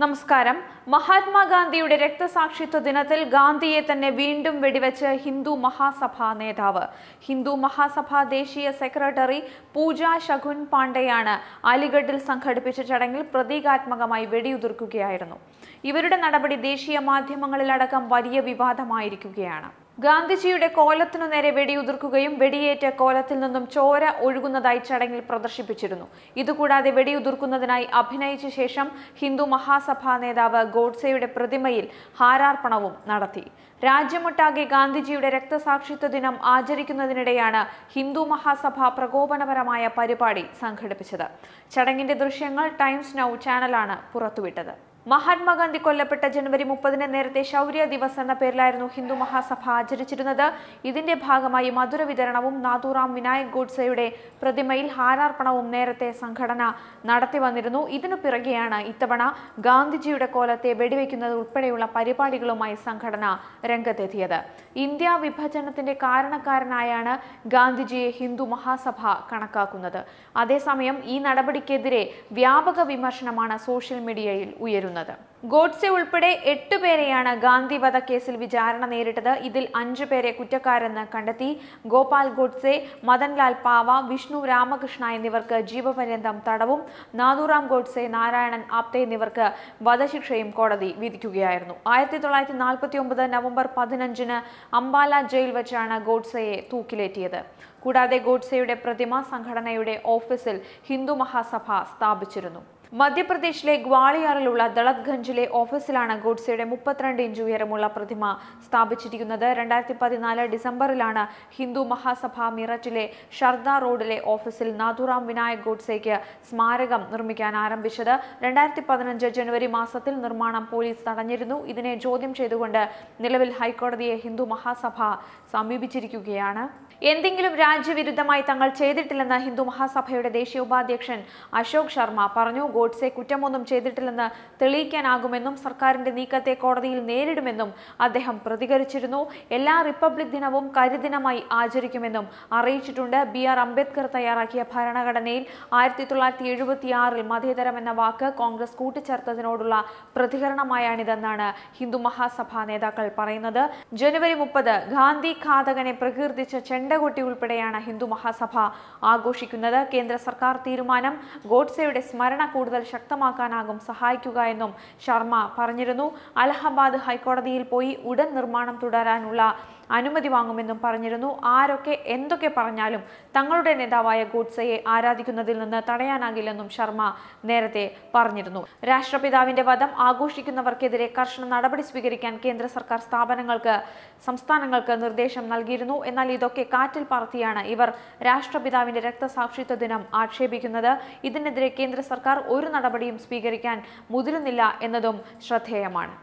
നമസ്കാരം. മഹാത്മാഗാന്ധിയുടെ രക്തസാക്ഷിത്വ ദിനത്തിൽ ഗാന്ധിയെ തന്നെ വീണ്ടും വെടിവെച്ച് ഹിന്ദു മഹാസഭ നേതാവ്. ഹിന്ദു മഹാസഭ ദേശീയ സെക്രട്ടറി പൂജ ശകുൻ പാണ്ഡെയാണ് അലിഗഡിൽ സംഘടിപ്പിച്ച ചടങ്ങിൽ പ്രതീകാത്മകമായി വെടിയുതിർക്കുകയായിരുന്നു. ഇവരുടെ നടപടി ദേശീയ മാധ്യമങ്ങളിലടക്കം വലിയ വിവാദമായിരിക്കുകയാണ്. ഗാന്ധിജിയുടെ കോലത്തിനു നേരെ വെടിയുതിർക്കുകയും വെടിയേറ്റ കോലത്തിൽ നിന്നും ചോര ഒഴുകുന്നതായി ചടങ്ങിൽ പ്രദർശിപ്പിച്ചിരുന്നു. ഇതുകൂടാതെ വെടിയുതിർക്കുന്നതിനായി അഭിനയിച്ച ശേഷം ഹിന്ദു മഹാസഭ നേതാവ് ഗോഡ്സെയുടെ പ്രതിമയിൽ ഹാരാർപ്പണവും നടത്തി. രാജ്യമൊട്ടാകെ ഗാന്ധിജിയുടെ രക്തസാക്ഷിത്വ ദിനം ആചരിക്കുന്നതിനിടെയാണ് ഹിന്ദു മഹാസഭ പ്രകോപനപരമായ പരിപാടി സംഘടിപ്പിച്ചത്. ചടങ്ങിന്റെ ദൃശ്യങ്ങൾ ടൈംസ് നൗ ചാനലാണ് പുറത്തുവിട്ടത്. മഹാത്മാഗാന്ധി കൊല്ലപ്പെട്ട ജനുവരി 30 നേരത്തെ ശൗര്യ ദിവസ് എന്ന പേരിലായിരുന്നു ഹിന്ദു മഹാസഭ ആചരിച്ചിരുന്നത്. ഇതിന്റെ ഭാഗമായി മധുര വിതരണവും നാഥുറാം വിനായക് ഗോഡ്സെയുടെ പ്രതിമയിൽ ഹാരാർപ്പണവും നേരത്തെ സംഘടന നടത്തി വന്നിരുന്നു. ഇതിനു പിറകെയാണ് ഇത്തവണ ഗാന്ധിജിയുടെ കോലത്തെ വെടിവെക്കുന്നത് ഉൾപ്പെടെയുള്ള പരിപാടികളുമായി സംഘടന രംഗത്തെത്തിയത്. ഇന്ത്യ വിഭജനത്തിന്റെ കാരണക്കാരനായാണ് ഗാന്ധിജിയെ ഹിന്ദു മഹാസഭ കണക്കാക്കുന്നത്. അതേസമയം ഈ നടപടിക്കെതിരെ വ്യാപക വിമർശനമാണ് സോഷ്യൽ മീഡിയയിൽ ഉയരുന്നത്. ഗോഡ്സെ ഉൾപ്പെടെ 8 പേരെയാണ് ഗാന്ധി വധക്കേസിൽ വിചാരണ നേരിട്ടത്. ഇതിൽ 5 പേരെ കുറ്റക്കാരെന്ന് കണ്ടെത്തി. ഗോപാൽ ഗോഡ്സെ, മദൻലാൽ പാവ, വിഷ്ണു രാമകൃഷ്ണ എന്നിവർക്ക് ജീവപര്യന്തം തടവും നാഥുറാം ഗോഡ്സെ, നാരായണൻ ആപ്തെ എന്നിവർക്ക് വധശിക്ഷയും കോടതി വിധിക്കുകയായിരുന്നു. 1949 നവംബർ 15 അംബാല ജയിൽ വെച്ചാണ് ഗോഡ്സെയെ തൂക്കിലേറ്റിയത്. കൂടാതെ ഗോഡ്സെയുടെ പ്രതിമ സംഘടനയുടെ ഓഫീസിൽ ഹിന്ദു മഹാസഭ സ്ഥാപിച്ചിരുന്നു. മധ്യപ്രദേശിലെ ഗ്വാളിയാറിലുള്ള ദളത്ഗഞ്ചിലെ ഓഫീസിലാണ് ഗോഡ്സെയുടെ 32 ഇഞ്ച് ഉയരമുള്ള പ്രതിമ സ്ഥാപിച്ചിരിക്കുന്നത്. 2014 ഡിസംബറിലാണ് ഹിന്ദു മഹാസഭ മീററ്റിലെ ഷർദ റോഡിലെ ഓഫീസിൽ നാഥുറാം വിനായക് ഗോഡ്സെയ്ക്ക് സ്മാരകം നിർമ്മിക്കാൻ ആരംഭിച്ചത്. 2015 ജനുവരി മാസത്തിൽ നിർമ്മാണം പോലീസ് തടഞ്ഞിരുന്നു. ഇതിനെ ചോദ്യം ചെയ്തുകൊണ്ട് നിലവിൽ ഹൈക്കോടതിയെ ഹിന്ദു മഹാസഭ സമീപിച്ചിരിക്കുകയാണ്. എന്തെങ്കിലും രാജ്യവിരുദ്ധമായി തങ്ങൾ ചെയ്തിട്ടില്ലെന്ന് ഹിന്ദു മഹാസഭയുടെ ദേശീയ ഉപാധ്യക്ഷൻ അശോക് ശർമ്മ പറഞ്ഞു. ഗോഡ്സെ കുറ്റമൊന്നും ചെയ്തിട്ടില്ലെന്ന് തെളിയിക്കാനാകുമെന്നും സർക്കാരിന്റെ നീക്കത്തെ കോടതിയിൽ നേരിടുമെന്നും അദ്ദേഹം പ്രതികരിച്ചിരുന്നു. എല്ലാ റിപ്പബ്ലിക് ദിനവും കരിദിനമായി ആചരിക്കുമെന്നും അറിയിച്ചിട്ടുണ്ട്. BR അംബേദ്കർ തയ്യാറാക്കിയ ഭരണഘടനയിൽ 1976 മതേതരം എന്ന വാക്ക് കോൺഗ്രസ് കൂട്ടിച്ചേർത്തതിനോടുള്ള പ്രതികരണമായാണിതെന്നാണ് ഹിന്ദു മഹാസഭ നേതാക്കൾ പറയുന്നത്. ജനുവരി 30 ഗാന്ധി ഘാതകനെ പ്രകീർത്തിച്ച ചെണ്ടകൊട്ടി ഉൾപ്പെടെയാണ് ഹിന്ദു മഹാസഭ ആഘോഷിക്കുന്നത്. കേന്ദ്ര സർക്കാർ തീരുമാനം ഗോഡ്സെയുടെ സ്മരണ കൂടുതൽ ശക്തമാക്കാനാകും സഹായിക്കുക എന്നും ശർമ്മ പറഞ്ഞിരുന്നു. അലഹബാദ് ഹൈക്കോടതിയിൽ പോയി ഉടൻ നിർമ്മാണം തുടരാനുള്ള അനുമതി വാങ്ങുമെന്നും പറഞ്ഞിരുന്നു. ആരൊക്കെ എന്തൊക്കെ പറഞ്ഞാലും തങ്ങളുടെ നേതാവായ ഗോഡ്സെയെ ആരാധിക്കുന്നതിൽ നിന്ന് തടയാനാകില്ലെന്നും ശർമ്മ നേരത്തെ പറഞ്ഞിരുന്നു. രാഷ്ട്രപിതാവിന്റെ വധം ആഘോഷിക്കുന്നവർക്കെതിരെ കർശന നടപടി സ്വീകരിക്കാൻ കേന്ദ്ര സർക്കാർ സംസ്ഥാനങ്ങൾക്ക് നിർദ്ദേശം നൽകിയിരുന്നു. എന്നാൽ ഇതൊക്കെ കാറ്റിൽ പറത്തിയാണ് ഇവർ രാഷ്ട്രപിതാവിന്റെ രക്തസാക്ഷിത്വ ദിനം ആക്ഷേപിക്കുന്നത്. ഇതിനെതിരെ കേന്ദ്ര സർക്കാർ ഒരു നടപടിയും സ്വീകരിക്കാൻ മുതിരുന്നില്ല എന്നതും ശ്രദ്ധേയമാണ്.